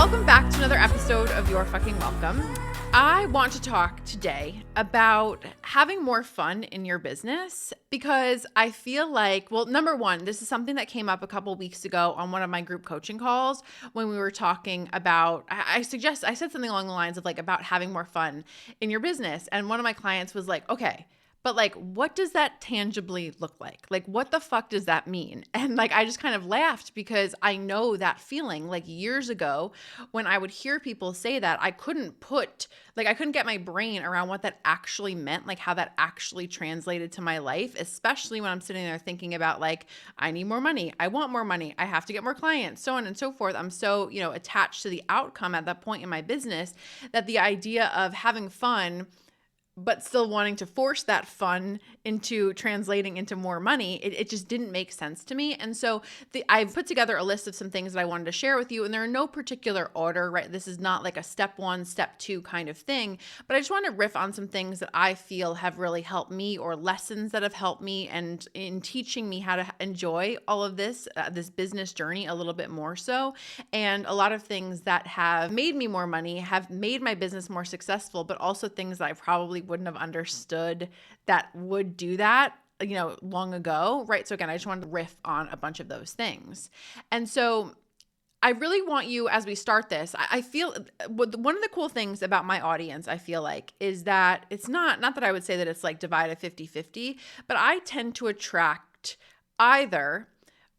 Welcome back to another episode of You're Fucking Welcome. I want to talk today about having more fun in your business because I feel like, well, number one, this is something that came up a couple weeks ago on one of my group coaching calls when we were talking about, I said something along the lines of like about having more fun in your business. And one of my clients was like, okay, but like, what does that tangibly look like? Like, what the fuck does that mean? And like, I just kind of laughed because I know that feeling. Like years ago, when I would hear people say that, I couldn't get my brain around what that actually meant, like how that actually translated to my life, especially when I'm sitting there thinking about like, I need more money. I want more money. I have to get more clients, so on and so forth. I'm so, attached to the outcome at that point in my business that the idea of having fun but still wanting to force that fun into translating into more money, it just didn't make sense to me. And so I've put together a list of some things that I wanted to share with you, and they're in no particular order, right? This is not like a step one, step two kind of thing, but I just want to riff on some things that I feel have really helped me, or lessons that have helped me and in teaching me how to enjoy all of this, this business journey a little bit more so. And a lot of things that have made me more money, have made my business more successful, but also things that I probably wouldn't have understood that would do that, long ago, right? So again, I just wanted to riff on a bunch of those things. And so I really want you, as we start this, I feel one of the cool things about my audience, I feel like, is that it's not that I would say that it's like divided 50-50, but I tend to attract either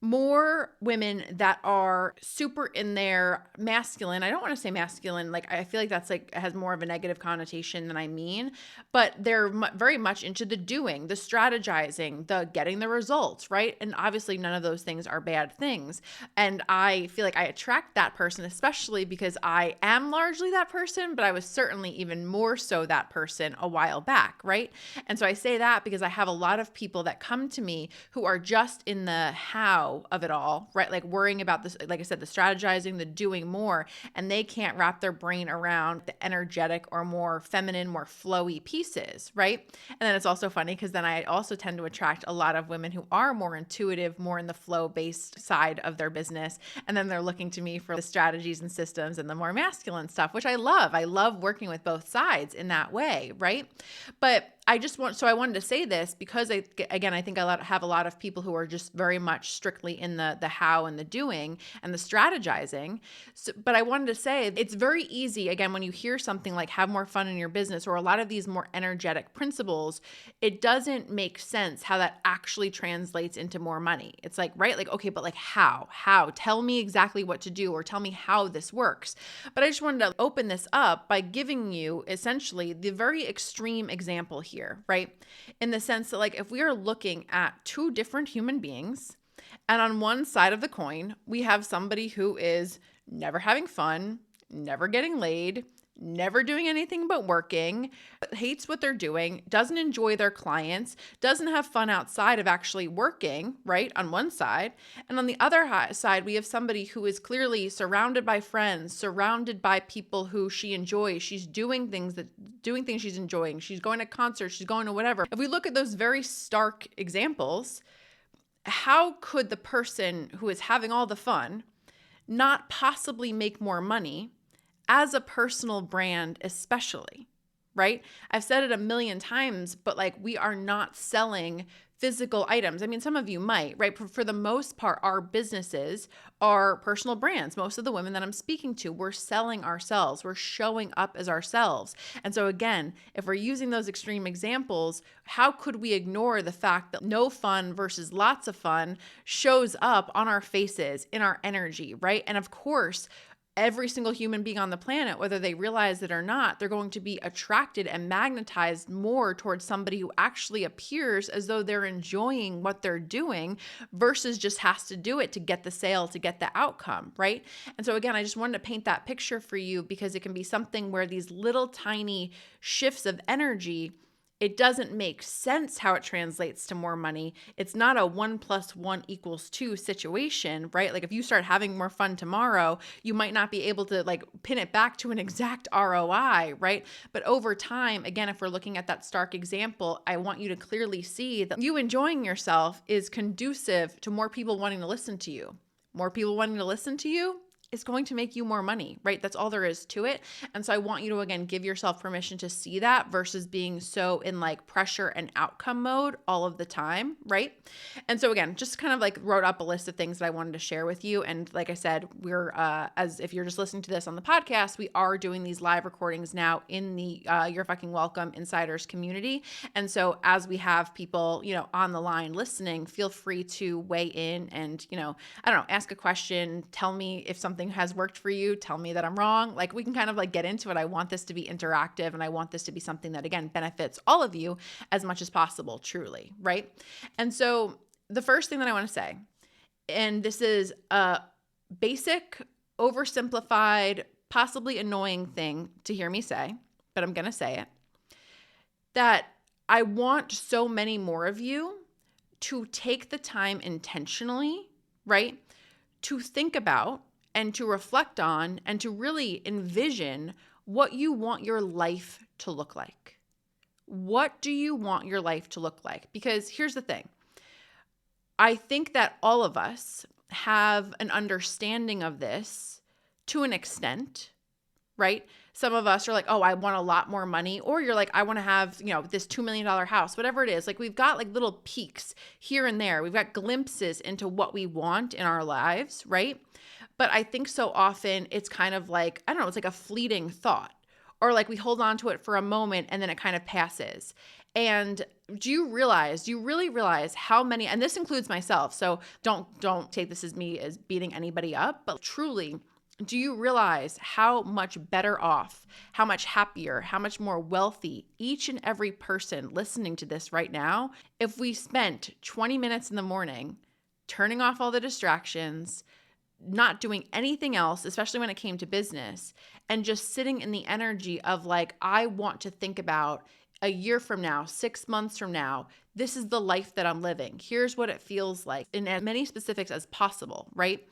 more women that are super in their masculine. I don't want to say masculine. Like, I feel like that's like has more of a negative connotation than I mean, but they're very much into the doing, the strategizing, the getting the results, right? And obviously none of those things are bad things. And I feel like I attract that person, especially because I am largely that person, but I was certainly even more so that person a while back, right? And so I say that because I have a lot of people that come to me who are just in the how of it all, right? Like worrying about this, like I said, the strategizing, the doing more, and they can't wrap their brain around the energetic or more feminine, more flowy pieces, right? And then it's also funny because then I also tend to attract a lot of women who are more intuitive, more in the flow-based side of their business. And then they're looking to me for the strategies and systems and the more masculine stuff, which I love. I love working with both sides in that way, right? But I wanted to say this because I think I have a lot of people who are just very much strictly in the how and the doing and the strategizing. So, but I wanted to say it's very easy, again, when you hear something like have more fun in your business or a lot of these more energetic principles, it doesn't make sense how that actually translates into more money. It's like, right? Like, okay, but like how? Tell me exactly what to do or tell me how this works. But I just wanted to open this up by giving you essentially the very extreme example here, right? In the sense that like if we are looking at two different human beings, and on one side of the coin, we have somebody who is never having fun, never getting laid, never doing anything but working, hates what they're doing, doesn't enjoy their clients, doesn't have fun outside of actually working, right? On one side. And on the other side, we have somebody who is clearly surrounded by friends, surrounded by people who she enjoys. She's doing things she's enjoying. She's going to concerts, she's going to whatever. If we look at those very stark examples, how could the person who is having all the fun not possibly make more money as a personal brand, especially, right? I've said it a million times, but like we are not selling physical items. I mean, some of you might, right? For the most part, our businesses are personal brands. Most of the women that I'm speaking to, we're selling ourselves. We're showing up as ourselves. And so again, if we're using those extreme examples, how could we ignore the fact that no fun versus lots of fun shows up on our faces, in our energy, right? And of course, every single human being on the planet, whether they realize it or not, they're going to be attracted and magnetized more towards somebody who actually appears as though they're enjoying what they're doing versus just has to do it to get the sale, to get the outcome, right? And so again, I just wanted to paint that picture for you because it can be something where these little tiny shifts of energy, it doesn't make sense how it translates to more money. It's not a 1 + 1 = 2 situation, right? Like if you start having more fun tomorrow, you might not be able to like pin it back to an exact ROI, right? But over time, again, if we're looking at that stark example, I want you to clearly see that you enjoying yourself is conducive to more people wanting to listen to you. More people wanting to listen to you is going to make you more money, right? That's all there is to it. And so I want you to, again, give yourself permission to see that versus being so in like pressure and outcome mode all of the time, right? And so again, just kind of like wrote up a list of things that I wanted to share with you. And like I said, we're, as if you're just listening to this on the podcast, we are doing these live recordings now in the You're Fucking Welcome Insiders community. And so as we have people, on the line listening, feel free to weigh in and, I don't know, ask a question, tell me if something has worked for you, tell me that I'm wrong. Like we can kind of like get into it. I want this to be interactive and I want this to be something that, again, benefits all of you as much as possible, truly, right? And so the first thing that I want to say, and this is a basic, oversimplified, possibly annoying thing to hear me say, but I'm going to say it, that I want so many more of you to take the time intentionally, right, to think about and to reflect on and to really envision what you want your life to look like. What do you want your life to look like? Because here's the thing. I think that all of us have an understanding of this to an extent, right? Some of us are like, oh, I want a lot more money. Or you're like, I want to have, this $2 million house, whatever it is. Like we've got like little peaks here and there. We've got glimpses into what we want in our lives, right? But I think so often it's kind of like, I don't know, it's like a fleeting thought. Or like we hold on to it for a moment and then it kind of passes. And do you really realize how many, and this includes myself, so don't take this as me as beating anybody up, but truly, do you realize how much better off, how much happier, how much more wealthy each and every person listening to this right now, if we spent 20 minutes in the morning turning off all the distractions, not doing anything else, especially when it came to business, and just sitting in the energy of like, I want to think about a year from now, 6 months from now, this is the life that I'm living. Here's what it feels like in as many specifics as possible, right?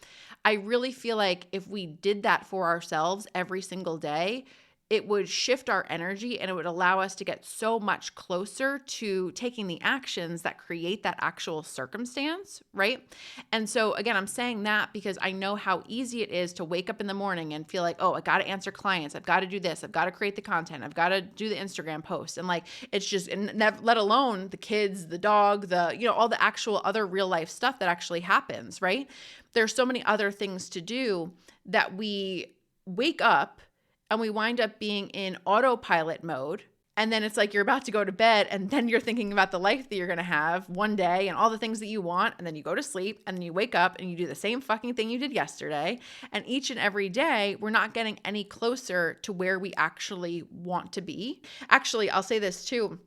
I really feel like if we did that for ourselves every single day, it would shift our energy and it would allow us to get so much closer to taking the actions that create that actual circumstance, right? And so again, I'm saying that because I know how easy it is to wake up in the morning and feel like, oh, I got to answer clients. I've got to do this. I've got to create the content. I've got to do the Instagram post. And like, it's just, and let alone the kids, the dog, all the actual other real life stuff that actually happens, right? There's so many other things to do that we wake up and we wind up being in autopilot mode. And then it's like you're about to go to bed and then you're thinking about the life that you're going to have one day and all the things that you want. And then you go to sleep and then you wake up and you do the same fucking thing you did yesterday. And each and every day, we're not getting any closer to where we actually want to be. Actually, I'll say this too.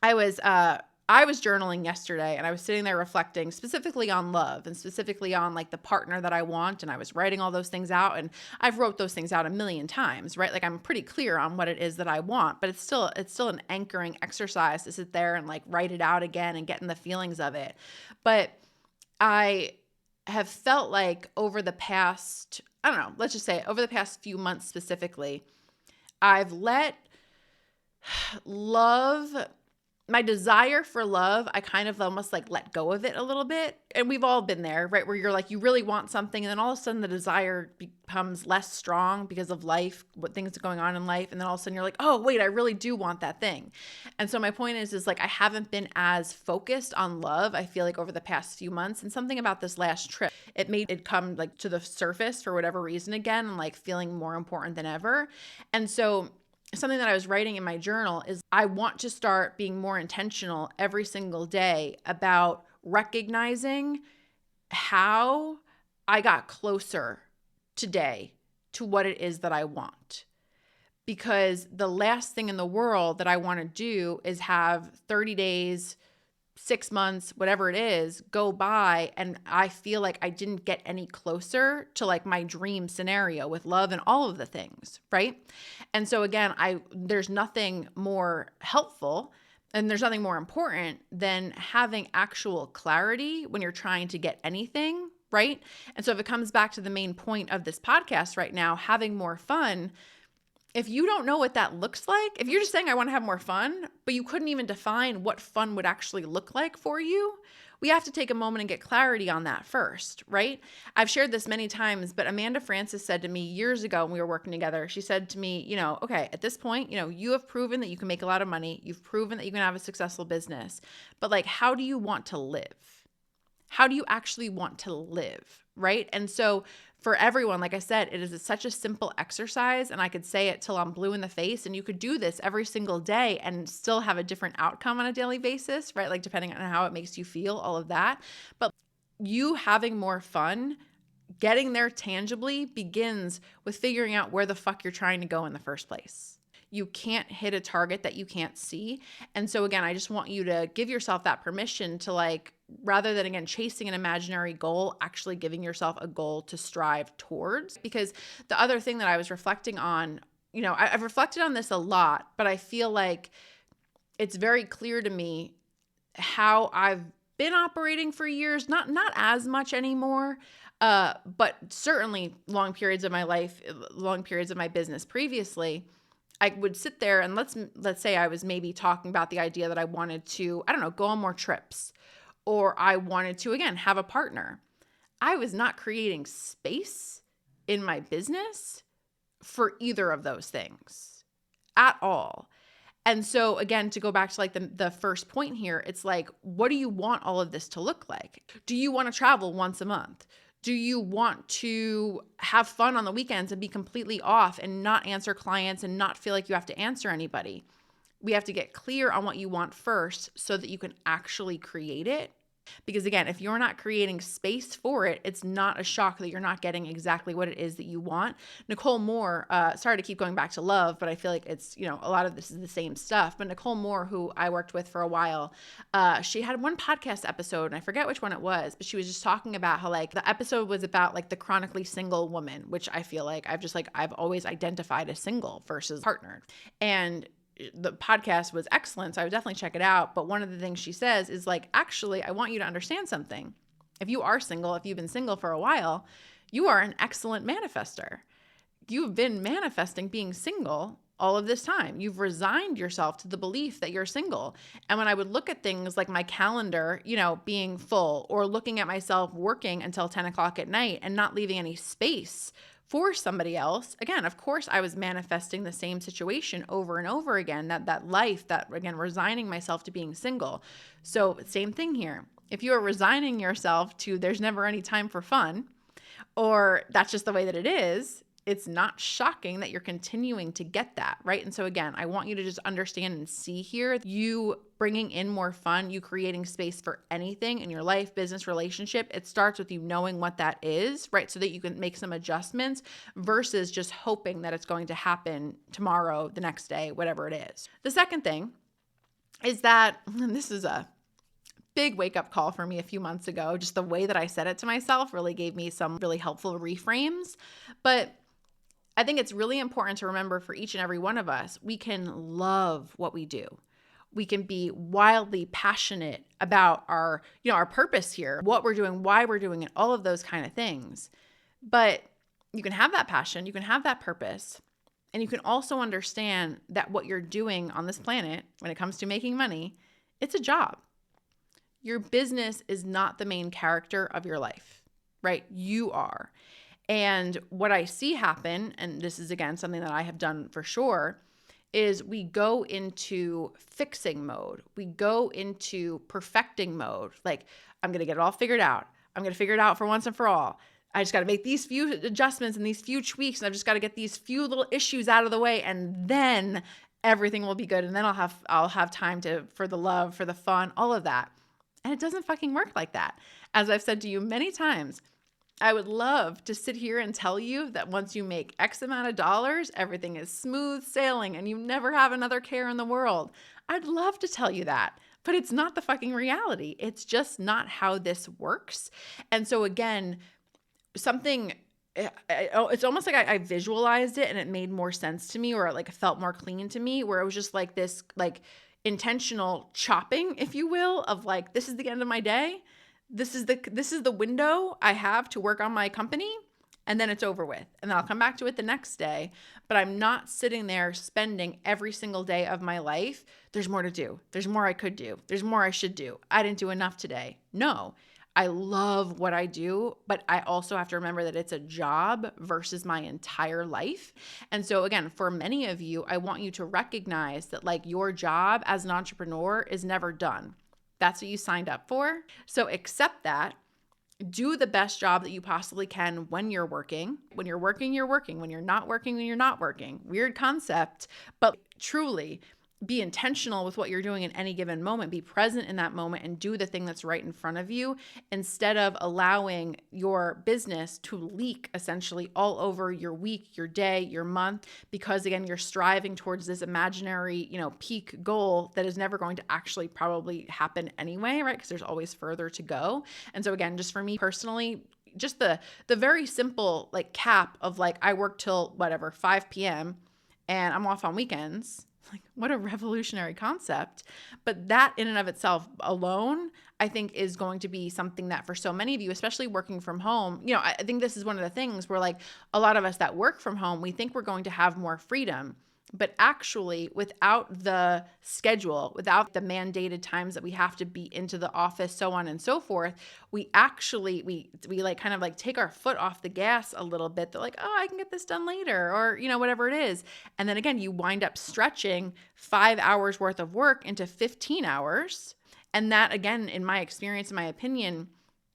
I was journaling yesterday and I was sitting there reflecting specifically on love and specifically on like the partner that I want. And I was writing all those things out, and I've wrote those things out a million times, right? Like I'm pretty clear on what it is that I want, but it's still an anchoring exercise to sit there and like write it out again and get in the feelings of it. But I have felt like over the past, I don't know, let's just say over the past few months specifically, I've let my desire for love, I kind of almost like let go of it a little bit. And we've all been there, right? Where you're like, you really want something. And then all of a sudden the desire becomes less strong because of life, what things are going on in life. And then all of a sudden you're like, oh, wait, I really do want that thing. And so my point is like, I haven't been as focused on love, I feel like over the past few months. And something about this last trip, it made it come like to the surface for whatever reason again, and like feeling more important than ever. And so something that I was writing in my journal is I want to start being more intentional every single day about recognizing how I got closer today to what it is that I want. Because the last thing in the world that I want to do is have 30 days, 6 months, whatever it is, go by and I feel like I didn't get any closer to like my dream scenario with love and all of the things, right? And so again, there's nothing more helpful and there's nothing more important than having actual clarity when you're trying to get anything, right? And so if it comes back to the main point of this podcast right now, having more fun, If you don't know what that looks like, if you're just saying, I want to have more fun, but you couldn't even define what fun would actually look like for you, we have to take a moment and get clarity on that first, right? I've shared this many times, but Amanda Francis said to me years ago when we were working together, she said to me, okay, at this point, you have proven that you can make a lot of money. You've proven that you can have a successful business, but like, how do you want to live? How do you actually want to live, right? And so for everyone, like I said, it is such a simple exercise, and I could say it till I'm blue in the face, and you could do this every single day and still have a different outcome on a daily basis, right? Like depending on how it makes you feel, all of that. But you having more fun, getting there tangibly begins with figuring out where the fuck you're trying to go in the first place. You can't hit a target that you can't see. And so again, I just want you to give yourself that permission to like, rather than again, chasing an imaginary goal, actually giving yourself a goal to strive towards. Because the other thing that I was reflecting on, I've reflected on this a lot, but I feel like it's very clear to me how I've been operating for years, not as much anymore, but certainly long periods of my life, long periods of my business previously. I would sit there and let's say I was maybe talking about the idea that I wanted to, go on more trips, or I wanted to, again, have a partner. I was not creating space in my business for either of those things at all. And so again, to go back to like the first point here, it's like, what do you want all of this to look like? Do you want to travel once a month? Do you want to have fun on the weekends and be completely off and not answer clients and not feel like you have to answer anybody? We have to get clear on what you want first so that you can actually create it. Because again, if you're not creating space for it, it's not a shock that you're not getting exactly what it is that you want. Nicole Moore, sorry to keep going back to love, but I feel like it's, a lot of this is the same stuff. But Nicole Moore, who I worked with for a while, she had one podcast episode, and I forget which one it was, but she was just talking about how like the episode was about like the chronically single woman, which I feel like I've always identified as single versus partnered. And the podcast was excellent, so I would definitely check it out. But one of the things she says is like, actually, I want you to understand something. If you are single, if you've been single for a while, you are an excellent manifester. You've been manifesting being single all of this time. You've resigned yourself to the belief that you're single. And when I would look at things like my calendar, being full, or looking at myself working until 10 o'clock at night and not leaving any space for somebody else, again, of course, I was manifesting the same situation over and over again, that life, that again, resigning myself to being single. So same thing here. If you are resigning yourself to there's never any time for fun, or that's just the way that it is, it's not shocking that you're continuing to get that, right? And so again, I want you to just understand and see here, you bringing in more fun, you creating space for anything in your life, business, relationship. It starts with you knowing what that is, right? So that you can make some adjustments versus just hoping that it's going to happen tomorrow, the next day, whatever it is. The second thing is that, and this is a big wake-up call for me a few months ago, just the way that I said it to myself really gave me some really helpful reframes. But I think it's really important to remember for each and every one of us, we can love what we do. We can be wildly passionate about our purpose here, what we're doing, why we're doing it, all of those kind of things. But you can have that passion, you can have that purpose, and you can also understand that what you're doing on this planet when it comes to making money, it's a job. Your business is not the main character of your life, right? You are. And what I see happen, and this is again something that I have done for sure, is we go into fixing mode. We go into perfecting mode. Like, I'm going to get it all figured out. I'm going to figure it out for once and for all. I just got to make these few adjustments and these few tweaks, and I've just got to get these few little issues out of the way, and then everything will be good. And then I'll have time for the love, for the fun, all of that. And it doesn't fucking work like that. As I've said to you many times, I would love to sit here and tell you that once you make X amount of dollars, everything is smooth sailing and you never have another care in the world. I'd love to tell you that, but it's not the fucking reality. It's just not how this works. And so again, it's almost like I visualized it and it made more sense to me, or like it felt more clean to me, where it was just like this, like intentional chopping, if you will, of like, this is the end of my day. This is the window I have to work on my company. and then it's over with. And then I'll come back to it the next day. But I'm not sitting there spending every single day of my life. There's more to do. There's more I could do. There's more I should do. I didn't do enough today. No, I love what I do, but I also have to remember that it's a job versus my entire life. And so again, for many of you, I want you to recognize that like your job as an entrepreneur is never done. That's what you signed up for. So accept that. Do the best job that you possibly can when you're working. When you're working, you're working. When you're not working, you're not working. Weird concept, but truly be intentional with what you're doing in any given moment. Be present in that moment and do the thing that's right in front of you instead of allowing your business to leak essentially all over your week, your day, your month, because again, you're striving towards this imaginary, peak goal that is never going to actually probably happen anyway, right? Because there's always further to go. And so again, just for me personally, just the very simple like cap of like, I work till 5 p.m. and I'm off on weekends. Like, what a revolutionary concept. But that in and of itself alone, I think is going to be something that for so many of you, especially working from home, I think this is one of the things where like a lot of us that work from home, we think we're going to have more freedom. But actually, without the schedule, without the mandated times that we have to be into the office, so on and so forth, we actually, we like kind of like take our foot off the gas a little bit. They're like, oh, I can get this done later, or, whatever it is. And then again, you wind up stretching 5 hours worth of work into 15 hours. And that, again, in my experience, in my opinion,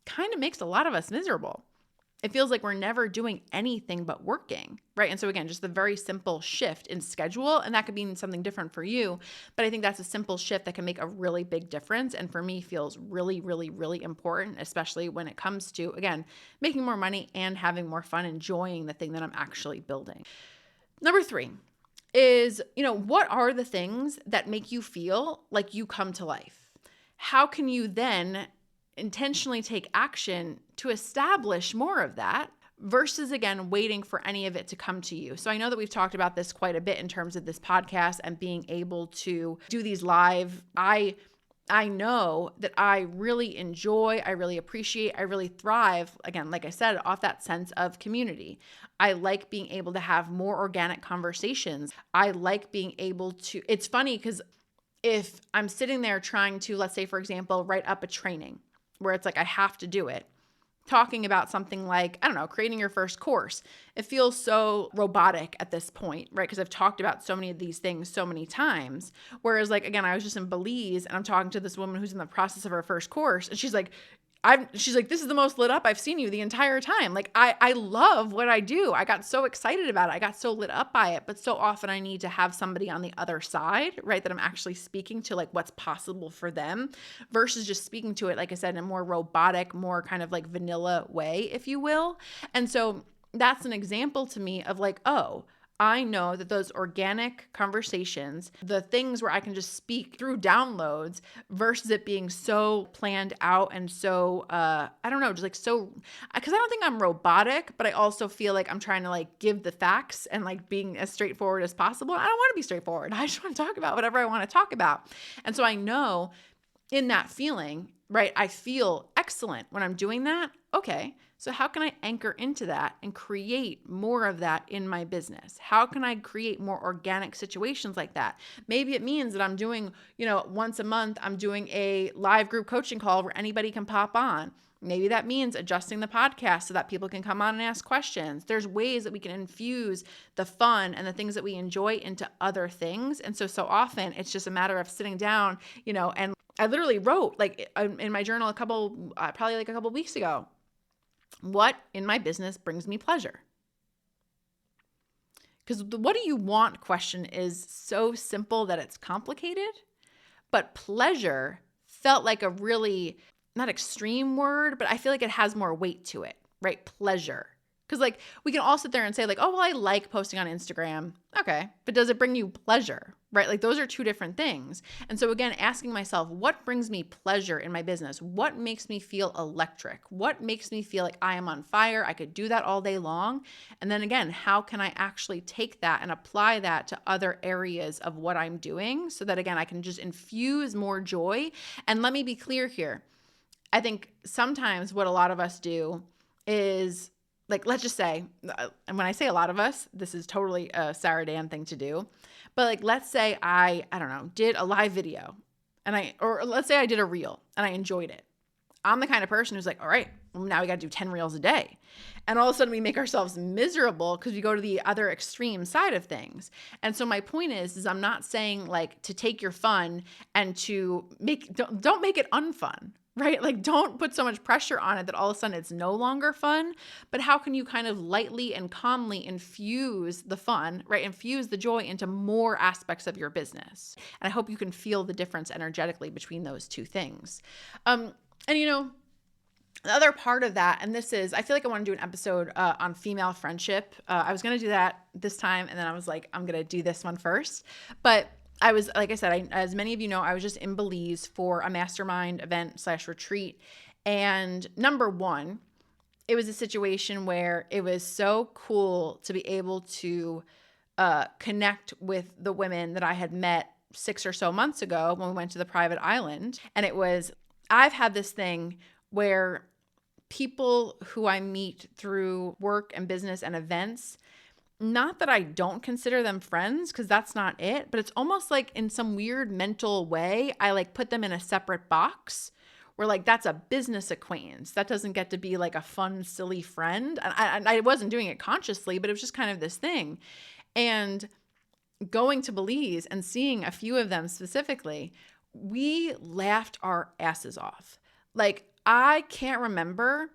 kind of makes a lot of us miserable. It feels like we're never doing anything but working, right? And so again, just the very simple shift in schedule, and that could mean something different for you, but I think that's a simple shift that can make a really big difference, and for me feels really, really, really important, especially when it comes to, again, making more money and having more fun, enjoying the thing that I'm actually building. Number 3 is, what are the things that make you feel like you come to life? How can you then intentionally take action to establish more of that versus, again, waiting for any of it to come to you? So I know that we've talked about this quite a bit in terms of this podcast and being able to do these live. I know that I really enjoy, I really appreciate, I really thrive, again, like I said, off that sense of community. I like being able to have more organic conversations. I like being able to, it's funny because if I'm sitting there trying to, let's say, for example, write up a training, where it's like I have to do it, talking about something like, I don't know, creating your first course. It feels so robotic at this point, right? Because I've talked about so many of these things so many times. Whereas like, again, I was just in Belize and I'm talking to this woman who's in the process of her first course. And she's like, this is the most lit up I've seen you the entire time. Like I love what I do. I got so excited about it. I got so lit up by it, but so often I need to have somebody on the other side, right? That I'm actually speaking to like what's possible for them versus just speaking to it, like I said, in a more robotic, more kind of like vanilla way, if you will. And so that's an example to me of like, oh, I know that those organic conversations, the things where I can just speak through downloads versus it being so planned out and so, I don't know, just like so, because I don't think I'm robotic, but I also feel like I'm trying to like give the facts and like being as straightforward as possible. I don't want to be straightforward. I just want to talk about whatever I want to talk about. And so I know in that feeling, right, I feel excellent when I'm doing that. Okay, so how can I anchor into that and create more of that in my business? How can I create more organic situations like that? Maybe it means that I'm doing, once a month, I'm doing a live group coaching call where anybody can pop on. Maybe that means adjusting the podcast so that people can come on and ask questions. There's ways that we can infuse the fun and the things that we enjoy into other things. And so often it's just a matter of sitting down, and I literally wrote like in my journal probably a couple weeks ago, what in my business brings me pleasure? Because the what do you want question is so simple that it's complicated, but pleasure felt like a really, not extreme word, but I feel like it has more weight to it, right? Pleasure. Because like we can all sit there and say like, oh, well, I like posting on Instagram. Okay. But does it bring you pleasure, right? Like those are two different things. And so again, asking myself, what brings me pleasure in my business? What makes me feel electric? What makes me feel like I am on fire? I could do that all day long. And then again, how can I actually take that and apply that to other areas of what I'm doing so that again, I can just infuse more joy? And let me be clear here. I think sometimes what a lot of us do is like, let's just say, and when I say a lot of us, this is totally a Sarah Dan thing to do. But like, let's say I don't know, did a live video or let's say I did a reel and I enjoyed it. I'm the kind of person who's like, all right, well, now we got to do 10 reels a day. And all of a sudden we make ourselves miserable because we go to the other extreme side of things. And so my point is I'm not saying like to take your fun and to don't make it unfun, right? Like don't put so much pressure on it that all of a sudden it's no longer fun, but how can you kind of lightly and calmly infuse the fun, right? Infuse the joy into more aspects of your business. And I hope you can feel the difference energetically between those two things. And the other part of that, and this is, I feel like I want to do an episode on female friendship. I was going to do that this time, and then I was like, I'm going to do this one first. But I was, like I said, as many of you know, I was just in Belize for a mastermind event / retreat. And number one, it was a situation where it was so cool to be able to connect with the women that I had met 6 or so months ago when we went to the private island. And I've had this thing where people who I meet through work and business and events, not that I don't consider them friends, because that's not it, but it's almost like in some weird mental way, I like put them in a separate box where like that's a business acquaintance. That doesn't get to be like a fun, silly friend. And I wasn't doing it consciously, but it was just kind of this thing. And going to Belize and seeing a few of them specifically, we laughed our asses off. Like, I can't remember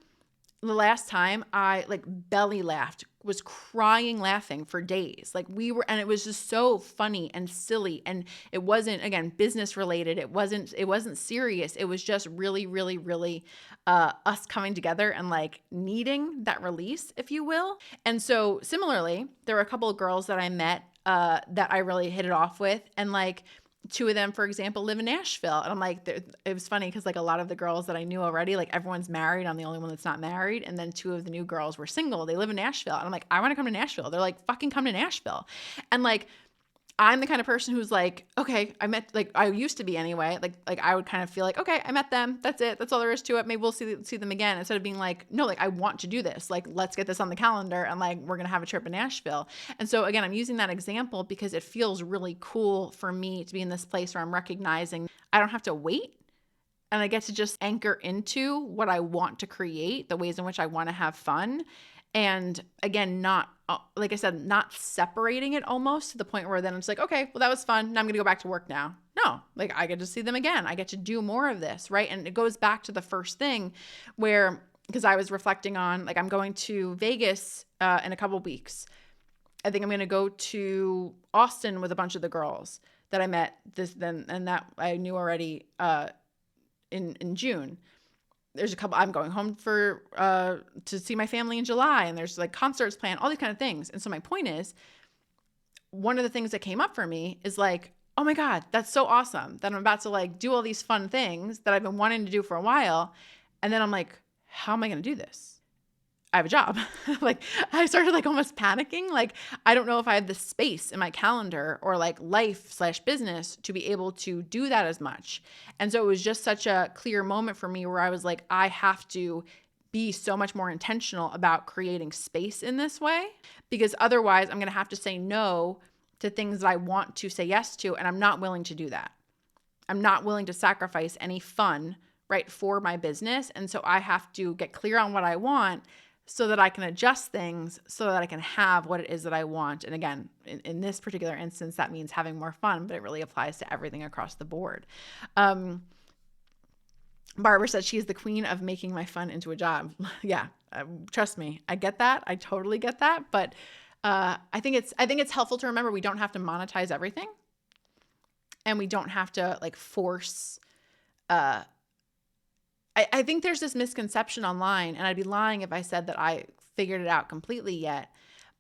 the last time I like belly laughed, was crying laughing for days. Like and it was just so funny and silly. And it wasn't, again, business related. It wasn't serious. It was just really, really, really us coming together and like needing that release, if you will. And so similarly, there were a couple of girls that I met that I really hit it off with. And like, 2 of them, for example, live in Nashville. And I'm like, it was funny because like a lot of the girls that I knew already, like everyone's married. I'm the only one that's not married. And then 2 of the new girls were single. They live in Nashville. And I'm like, I want to come to Nashville. They're like, fucking come to Nashville. And like, I'm the kind of person who's like, okay, I used to be anyway. Like I would kind of feel like, okay, I met them. That's it. That's all there is to it. Maybe we'll see them again. Instead of being like, no, like I want to do this. Like, let's get this on the calendar and like, we're going to have a trip in Nashville. And so again, I'm using that example because it feels really cool for me to be in this place where I'm recognizing I don't have to wait. And I get to just anchor into what I want to create, the ways in which I want to have fun. And again, not, like I said, not separating it almost to the point where then it's like, okay, well, that was fun. Now I'm going to go back to work now. No, like I get to see them again. I get to do more of this, right? And it goes back to the first thing because I was reflecting on, like, I'm going to Vegas in a couple of weeks. I think I'm going to go to Austin with a bunch of the girls that I met and that I knew already in June. There's a couple, I'm going home to see my family in July, and there's like concerts planned, all these kind of things. And so my point is, one of the things that came up for me is like, oh my God, that's so awesome that I'm about to like do all these fun things that I've been wanting to do for a while. And then I'm like, how am I going to do this? I have a job. Like I started like almost panicking. Like, I don't know if I have the space in my calendar or like life / business to be able to do that as much. And so it was just such a clear moment for me where I was like, I have to be so much more intentional about creating space in this way, because otherwise I'm going to have to say no to things that I want to say yes to. And I'm not willing to do that. I'm not willing to sacrifice any fun, right, for my business. And so I have to get clear on what I want so that I can adjust things so that I can have what it is that I want. And again, in this particular instance, that means having more fun, but it really applies to everything across the board. Barbara said she's the queen of making my fun into a job. Yeah, trust me. I get that. I totally get that. But I think it's helpful to remember we don't have to monetize everything, and we don't have to like force I think there's this misconception online, and I'd be lying if I said that I figured it out completely yet.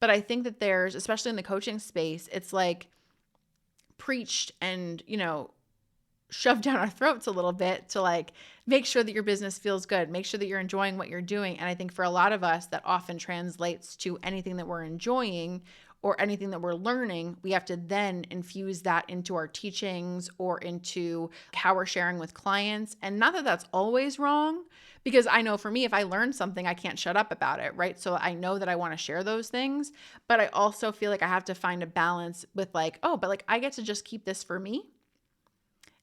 But I think that there's, especially in the coaching space, it's like preached and, shoved down our throats a little bit to like make sure that your business feels good, make sure that you're enjoying what you're doing. And I think for a lot of us, that often translates to anything that we're enjoying or anything that we're learning, we have to then infuse that into our teachings or into how we're sharing with clients. And not that that's always wrong, because I know for me, if I learn something, I can't shut up about it, right? So I know that I want to share those things, but I also feel like I have to find a balance with like, oh, but like I get to just keep this for me.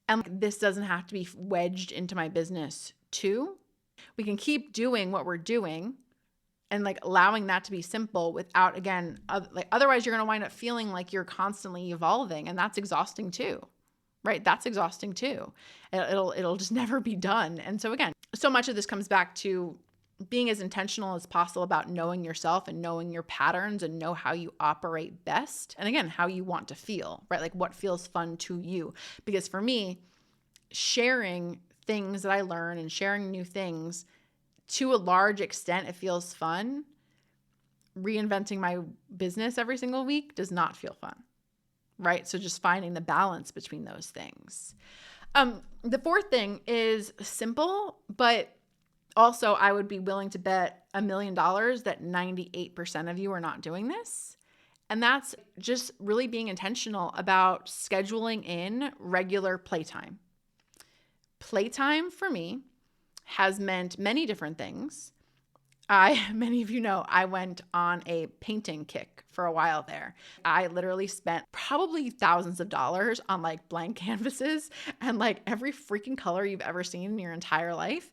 And this doesn't have to be wedged into my business too. We can keep doing what we're doing and like allowing that to be simple without, again, like otherwise you're going to wind up feeling like you're constantly evolving, and that's exhausting too, right? That's exhausting too. It'll just never be done. And so again, so much of this comes back to being as intentional as possible about knowing yourself and knowing your patterns and know how you operate best. And again, how you want to feel, right? Like what feels fun to you. Because for me, sharing things that I learn and sharing new things, to a large extent, it feels fun. Reinventing my business every single week does not feel fun, right? So just finding the balance between those things. The fourth thing is simple, but also I would be willing to bet $1 million that 98% of you are not doing this. And that's just really being intentional about scheduling in regular playtime. Playtime for me has meant many different things. Many of you know, I went on a painting kick for a while there. I literally spent probably thousands of dollars on like blank canvases and like every freaking color you've ever seen in your entire life.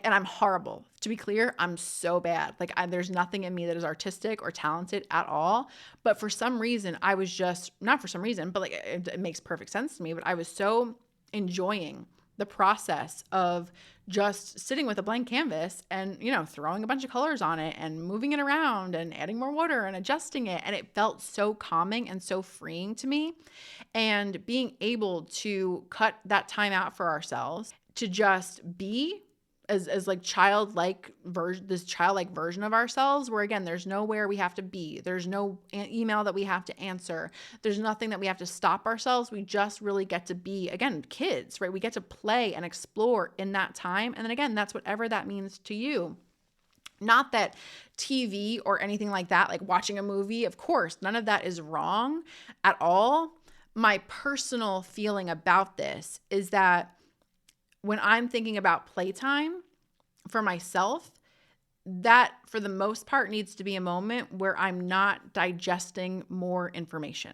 And I'm horrible. To be clear, I'm so bad. Like there's nothing in me that is artistic or talented at all. But for some reason, I was just, not for some reason, but like it makes perfect sense to me, but I was so enjoying the process of just sitting with a blank canvas and, throwing a bunch of colors on it and moving it around and adding more water and adjusting it. And it felt so calming and so freeing to me. And being able to cut that time out for ourselves to just be as like childlike version of ourselves, where again, there's nowhere we have to be. There's no email that we have to answer. There's nothing that we have to stop ourselves. We just really get to be, again, kids, right? We get to play and explore in that time. And then again, that's whatever that means to you. Not that TV or anything like that, like watching a movie, of course, none of that is wrong at all. My personal feeling about this is that when I'm thinking about playtime for myself, that for the most part needs to be a moment where I'm not digesting more information.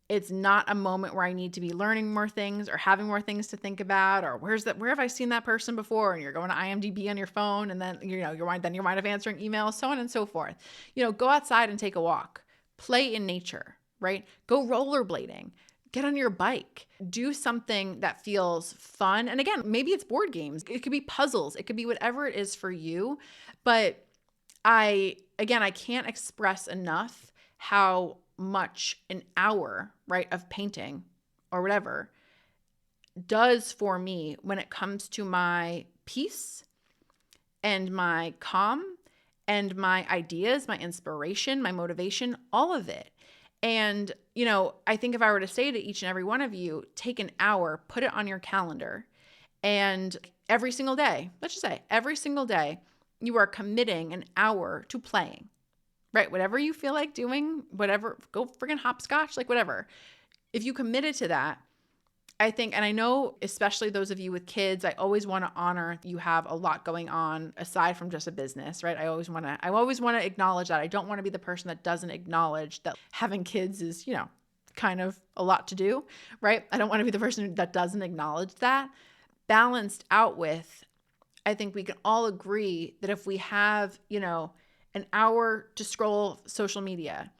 It's not a moment where I need to be learning more things or having more things to think about, or where have I seen that person before? And you're going to IMDb on your phone, and then you wind up answering emails, so on and so forth. Go outside and take a walk, play in nature, right? Go rollerblading. Get on your bike, do something that feels fun. And again, maybe it's board games. It could be puzzles. It could be whatever it is for you. But I can't express enough how much an hour, right, of painting or whatever does for me when it comes to my peace and my calm and my ideas, my inspiration, my motivation, all of it. And, I think if I were to say to each and every one of you, take an hour, put it on your calendar, and every single day, let's just say every single day, you are committing an hour to playing, right? Whatever you feel like doing, whatever, go friggin' hopscotch, like whatever. If you committed to that, I think, and I know, especially those of you with kids, I always want to honor you have a lot going on aside from just a business, right? I always want to acknowledge that. I don't want to be the person that doesn't acknowledge that having kids is, kind of a lot to do, right? I don't want to be the person that doesn't acknowledge that. Balanced out with, I think we can all agree that if we have, an hour to scroll social media,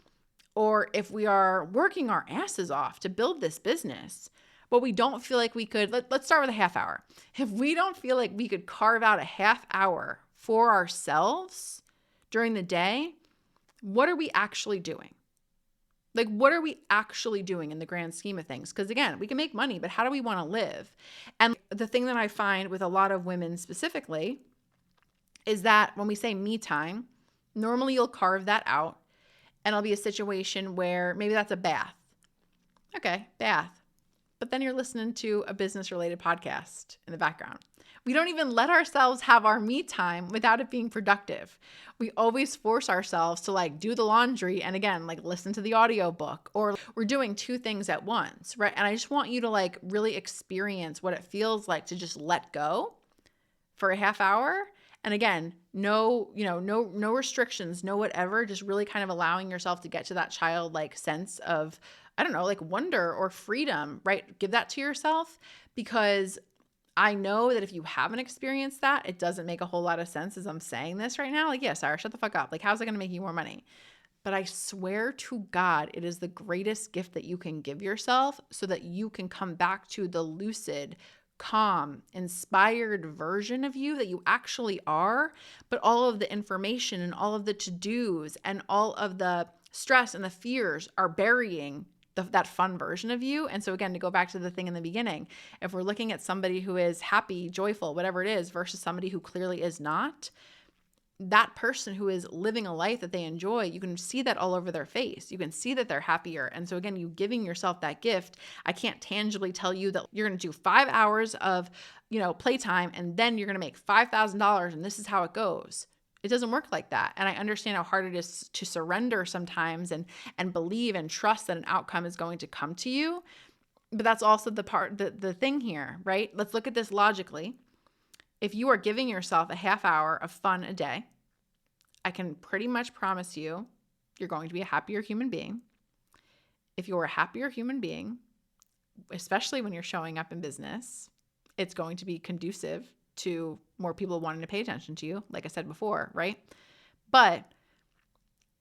or if we are working our asses off to build this business, but we don't feel like we could, let's start with a half hour. If we don't feel like we could carve out a half hour for ourselves during the day, what are we actually doing? Like, what are we actually doing in the grand scheme of things? Because again, we can make money, but how do we want to live? And the thing that I find with a lot of women specifically is that when we say me time, normally you'll carve that out and it'll be a situation where maybe that's a bath. Okay, bath. but then you're listening to a business related podcast in the background. We don't even let ourselves have our me time without it being productive. We always force ourselves to like do the laundry and again, like listen to the audiobook, or we're doing two things at once, right? And I just want you to like really experience what it feels like to just let go for a half hour. And again, no restrictions, no whatever, just really kind of allowing yourself to get to that childlike sense of, I don't know, like wonder or freedom, right? Give that to yourself, because I know that if you haven't experienced that, it doesn't make a whole lot of sense as I'm saying this right now. Like, yeah, Sarah, shut the fuck up. Like, how's it going to make you more money? But I swear to God, it is the greatest gift that you can give yourself so that you can come back to the lucid, calm, inspired version of you that you actually are. But all of the information and all of the to-dos and all of the stress and the fears are burying that fun version of you. And so again, to go back to the thing in the beginning, if we're looking at somebody who is happy, joyful, whatever it is, versus somebody who clearly is not, that person who is living a life that they enjoy, you can see that all over their face. You can see that they're happier. And so again, you giving yourself that gift, I can't tangibly tell you that you're going to do 5 hours of, playtime and then you're going to make $5,000 and this is how it goes. It doesn't work like that. And I understand how hard it is to surrender sometimes and believe and trust that an outcome is going to come to you. But that's also the thing here, right? Let's look at this logically. If you are giving yourself a half hour of fun a day, I can pretty much promise you, you're going to be a happier human being. If you're a happier human being, especially when you're showing up in business, it's going to be conducive to more people wanting to pay attention to you, like I said before, right? But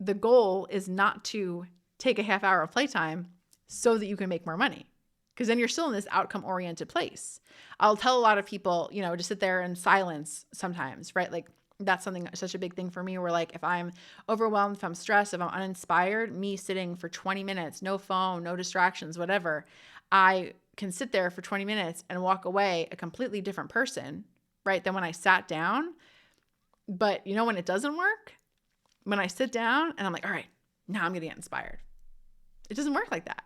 the goal is not to take a half hour of playtime so that you can make more money, because then you're still in this outcome-oriented place. I'll tell a lot of people, to sit there in silence sometimes, right? Like that's such a big thing for me, where like if I'm overwhelmed, if I'm stressed, if I'm uninspired, me sitting for 20 minutes, no phone, no distractions, whatever, I can sit there for 20 minutes and walk away a completely different person, right, than when I sat down. But when it doesn't work? When I sit down and I'm like, all right, now I'm going to get inspired. It doesn't work like that.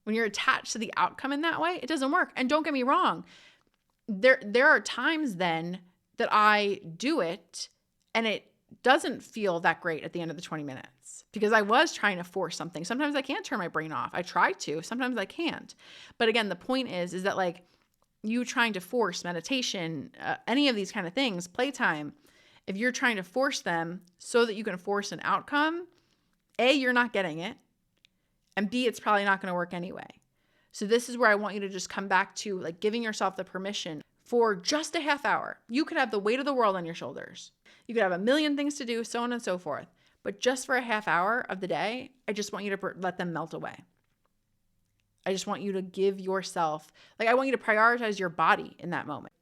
When you're attached to the outcome in that way, it doesn't work. And don't get me wrong, there are times then that I do it and it doesn't feel that great at the end of the 20 minutes because I was trying to force something. Sometimes I can't turn my brain off. I try to, sometimes I can't. But again, the point is that like you trying to force meditation, any of these kind of things, playtime, if you're trying to force them so that you can force an outcome, A, you're not getting it. And B, it's probably not going to work anyway. So this is where I want you to just come back to like giving yourself the permission for just a half hour. You could have the weight of the world on your shoulders. You could have a million things to do, so on and so forth. But just for a half hour of the day, I just want you to let them melt away. I just want you to give yourself, I want you to prioritize your body in that moment.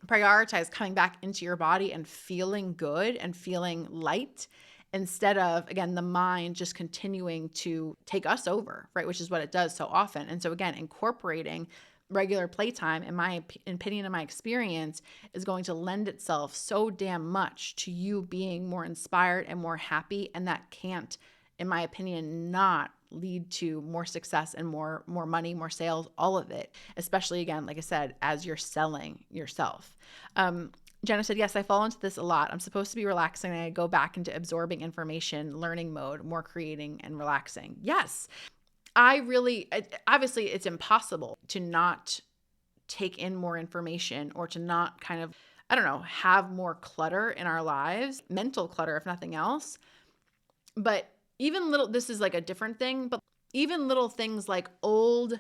Prioritize coming back into your body and feeling good and feeling light, instead of, again, the mind just continuing to take us over, right? Which is what it does so often. And so again, incorporating regular playtime, in my opinion and my experience, is going to lend itself so damn much to you being more inspired and more happy. And that can't, in my opinion, not lead to more success and more money, more sales, all of it, especially again, like I said, as you're selling yourself. Jenna said, yes, I fall into this a lot. I'm supposed to be relaxing and I go back into absorbing information, learning mode, more creating and relaxing. Yes, obviously it's impossible to not take in more information or to not kind of, have more clutter in our lives, mental clutter, if nothing else. But this is like a different thing, but even little things like old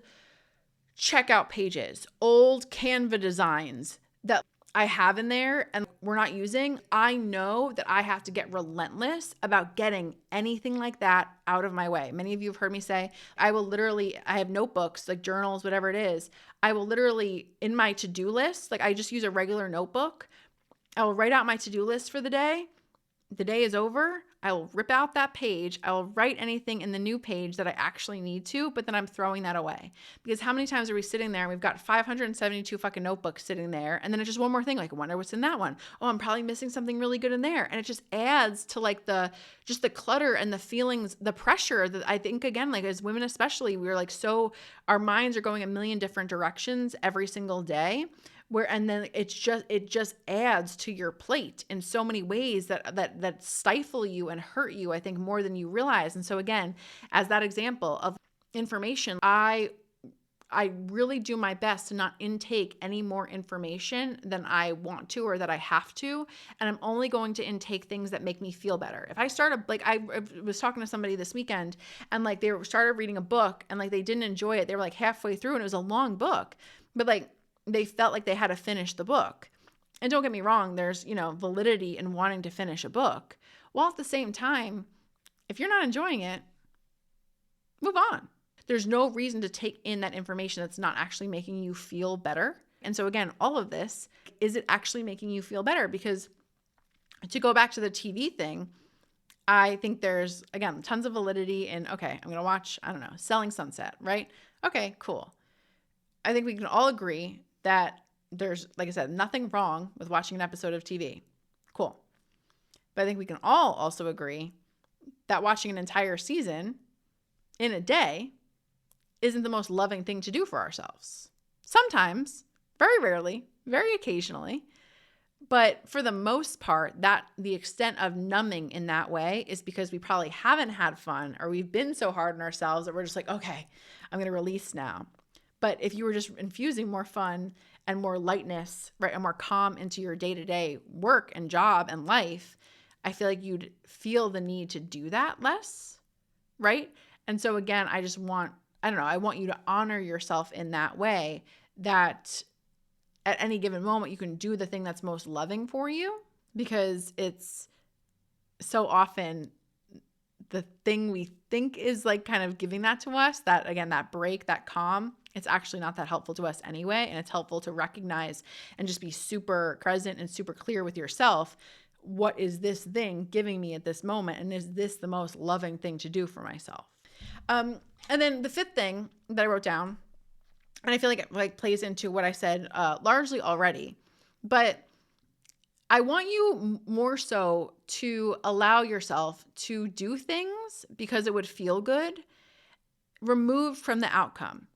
checkout pages, old Canva designs that I have in there and we're not using, I know that I have to get relentless about getting anything like that out of my way. Many of you have heard me say, I have notebooks, like journals, whatever it is. I will literally, in my to-do list, I just use a regular notebook. I will write out my to-do list for the day. the day is over, I will rip out that page. I will write anything in the new page that I actually need to, but then I'm throwing that away. Because how many times are we sitting there and we've got 572 fucking notebooks sitting there, and then it's just one more thing, like, I wonder what's in that one. Oh, I'm probably missing something really good in there. And it just adds to like the clutter and the feelings, the pressure that I think, again, like as women especially, we're like, so our minds are going a million different directions every single day. And then it just adds to your plate in so many ways that stifle you and hurt you, I think, more than you realize. And so again, as that example of information, I really do my best to not intake any more information than I want to or that I have to. And I'm only going to intake things that make me feel better. If I I was talking to somebody this weekend, and like they started reading a book, and like they didn't enjoy it. They were like halfway through, and it was a long book, but like they felt like they had to finish the book. And don't get me wrong, there's, validity in wanting to finish a book. While at the same time, if you're not enjoying it, move on. There's no reason to take in that information that's not actually making you feel better. And so again, all of this, is it actually making you feel better? Because to go back to the TV thing, I think there's, again, tons of validity in, okay, I'm going to watch, I don't know, Selling Sunset, right? Okay, cool. I think we can all agree that there's, like I said, nothing wrong with watching an episode of TV. Cool. But I think we can all also agree that watching an entire season in a day isn't the most loving thing to do for ourselves. Sometimes, very rarely, very occasionally, but for the most part, that the extent of numbing in that way is because we probably haven't had fun, or we've been so hard on ourselves that we're just like, okay, I'm going to release now. But if you were just infusing more fun and more lightness, right, and more calm into your day-to-day work and job and life, I feel like you'd feel the need to do that less, right? And so again, I want you to honor yourself in that way, that at any given moment you can do the thing that's most loving for you, because it's so often the thing we think is like kind of giving that to us, that again, that break, that calm, it's actually not that helpful to us anyway. And it's helpful to recognize and just be super present and super clear with yourself. What is this thing giving me at this moment? And is this the most loving thing to do for myself? And then the fifth thing that I wrote down, and I feel like it like plays into what I said largely already, but I want you more so to allow yourself to do things because it would feel good, removed from the outcome.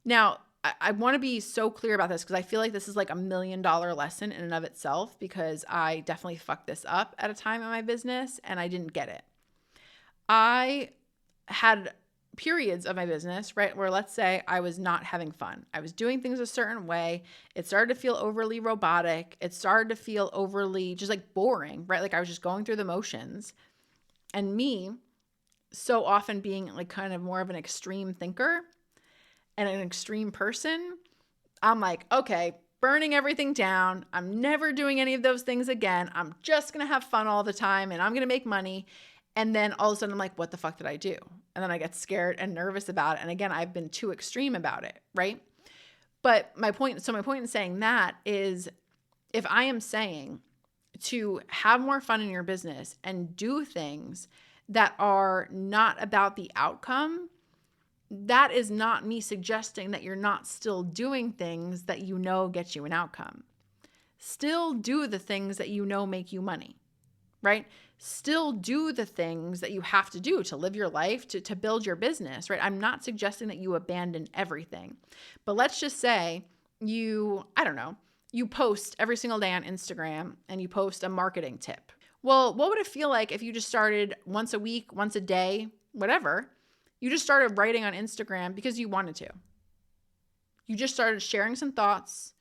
Now, I want to be so clear about this because I feel like this is like $1 million lesson in and of itself, because I definitely fucked this up at a time in my business and I didn't get it. I had periods of my business, right, where let's say I was not having fun. I was doing things a certain way. It started to feel overly robotic. It started to feel overly just like boring, right? Like I was just going through the motions. And me, so often being like kind of more of an extreme thinker and an extreme person, I'm like, okay, burning everything down. I'm never doing any of those things again. I'm just going to have fun all the time and I'm going to make money. And then all of a sudden I'm like, what the fuck did I do? And then I get scared and nervous about it. And again, I've been too extreme about it, right? But my point in saying that is, if I am saying to have more fun in your business and do things that are not about the outcome, that is not me suggesting that you're not still doing things that you know get you an outcome. Still do the things that you know make you money, right? Still do the things that you have to do to live your life, to build your business, right? I'm not suggesting that you abandon everything. But let's just say you post every single day on Instagram and you post a marketing tip. Well, what would it feel like if you just started once a week, once a day, whatever, you just started writing on Instagram because you wanted to. You just started sharing some thoughts.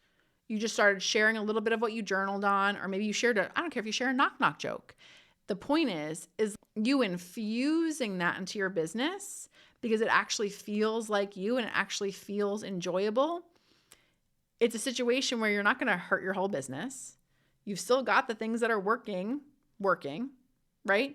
You just started sharing a little bit of what you journaled on, or maybe you shared I don't care if you share a knock-knock joke. The point is you infusing that into your business because it actually feels like you and it actually feels enjoyable. It's a situation where you're not going to hurt your whole business. You've still got the things that are working, right?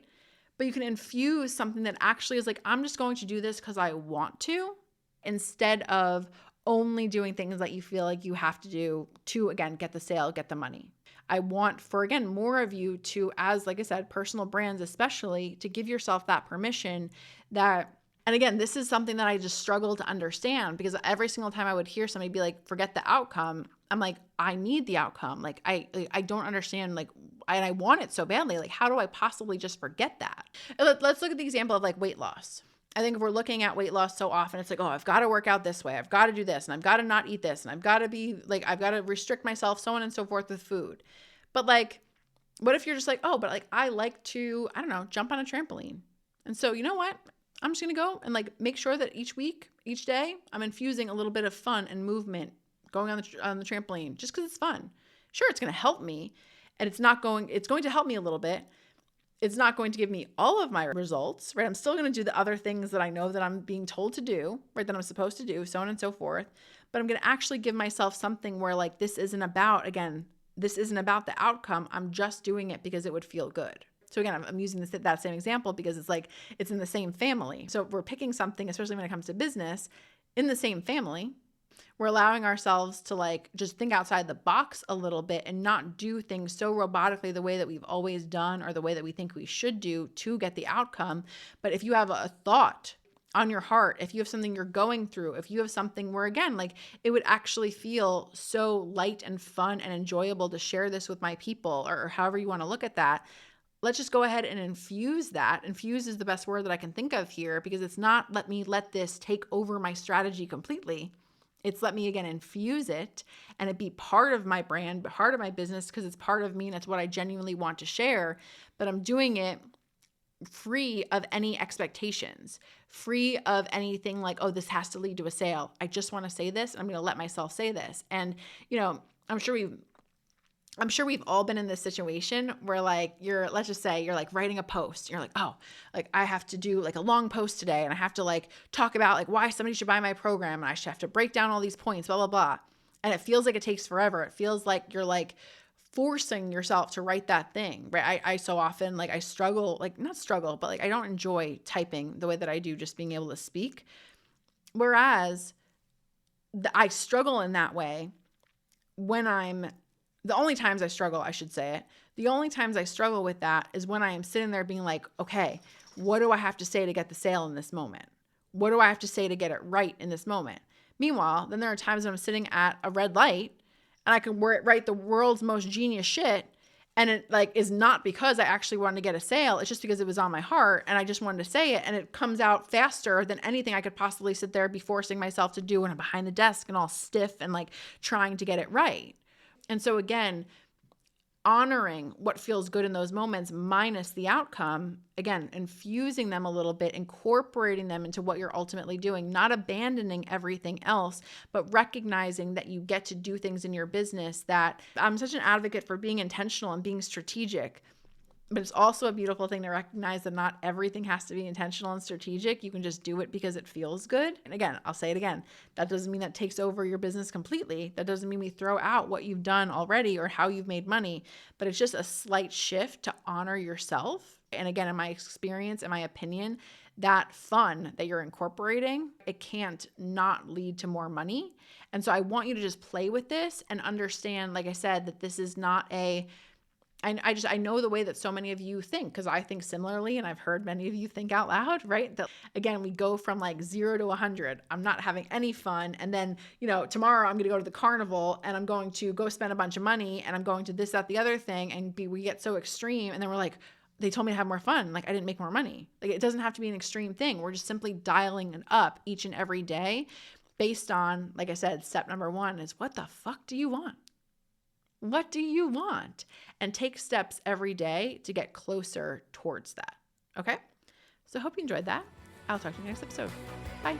But you can infuse something that actually is like, I'm just going to do this because I want to, instead of only doing things that you feel like you have to do to, again, get the sale, get the money. I want for, again, more of you to, as like I said, personal brands especially, to give yourself that permission that, and again, this is something that I just struggle to understand, because every single time I would hear somebody be like, forget the outcome, I'm like, I need the outcome. Like, I don't understand, like, and I want it so badly. Like, how do I possibly just forget that? Let's look at the example of like weight loss. I think if we're looking at weight loss so often, it's like, oh, I've got to work out this way. I've got to do this, and I've got to not eat this, and I've got to be like, I've got to restrict myself, so on and so forth with food. But like, what if you're just like, oh, but like, I like to, I don't know, jump on a trampoline. And so, you know what? I'm just going to go and like make sure that each week, each day, I'm infusing a little bit of fun and movement going on the trampoline just because it's fun. Sure, it's going to help me, and it's going to help me a little bit. It's not going to give me all of my results, right? I'm still going to do the other things that I know that I'm being told to do, right? That I'm supposed to do, so on and so forth. But I'm going to actually give myself something where like, this isn't about the outcome. I'm just doing it because it would feel good. So again, I'm using that same example because it's like, it's in the same family. So if we're picking something, especially when it comes to business, in the same family, we're allowing ourselves to like just think outside the box a little bit and not do things so robotically the way that we've always done or the way that we think we should do to get the outcome. But if you have a thought on your heart, if you have something you're going through, if you have something where, again, like it would actually feel so light and fun and enjoyable to share this with my people, or however you want to look at that, let's just go ahead and infuse that. Infuse is the best word that I can think of here, because it's not let this take over my strategy completely. It's let me, again, infuse it and it be part of my brand, part of my business, because it's part of me and it's what I genuinely want to share. But I'm doing it free of any expectations, free of anything like, oh, this has to lead to a sale. I just want to say this, and I'm going to let myself say this. And, I'm sure we've all been in this situation where like let's just say you're like writing a post. You're like, oh, like I have to do like a long post today, and I have to like talk about like why somebody should buy my program, and I should have to break down all these points, blah, blah, blah. And it feels like it takes forever. It feels like you're like forcing yourself to write that thing, right? I so often like I struggle, like not struggle, but like I don't enjoy typing the way that I do just being able to speak. Whereas I struggle in that way the only times I struggle, I should say it, the only times I struggle with that is when I am sitting there being like, okay, what do I have to say to get the sale in this moment? What do I have to say to get it right in this moment? Meanwhile, then there are times when I'm sitting at a red light and I can write the world's most genius shit, and it like is not because I actually wanted to get a sale. It's just because it was on my heart and I just wanted to say it, and it comes out faster than anything I could possibly sit there be forcing myself to do when I'm behind the desk and all stiff and like trying to get it right. And so again, honoring what feels good in those moments minus the outcome, again, infusing them a little bit, incorporating them into what you're ultimately doing, not abandoning everything else, but recognizing that you get to do things in your business. That I'm such an advocate for being intentional and being strategic. But it's also a beautiful thing to recognize that not everything has to be intentional and strategic. You can just do it because it feels good. And again, I'll say it again. That doesn't mean that takes over your business completely. That doesn't mean we throw out what you've done already or how you've made money. But it's just a slight shift to honor yourself. And again, in my experience, in my opinion, that fun that you're incorporating, it can't not lead to more money. And so I want you to just play with this and understand, like I said, that this is not I know the way that so many of you think, because I think similarly, and I've heard many of you think out loud, right? That again, we go from like 0 to 100. I'm not having any fun. And then, tomorrow I'm going to go to the carnival and I'm going to go spend a bunch of money and I'm going to this, that, the other thing. And we get so extreme. And then we're like, they told me to have more fun. Like I didn't make more money. Like it doesn't have to be an extreme thing. We're just simply dialing it up each and every day based on, like I said, step number 1 is what the fuck do you want? What do you want? And take steps every day to get closer towards that. Okay? So I hope you enjoyed that. I'll talk to you next episode. Bye.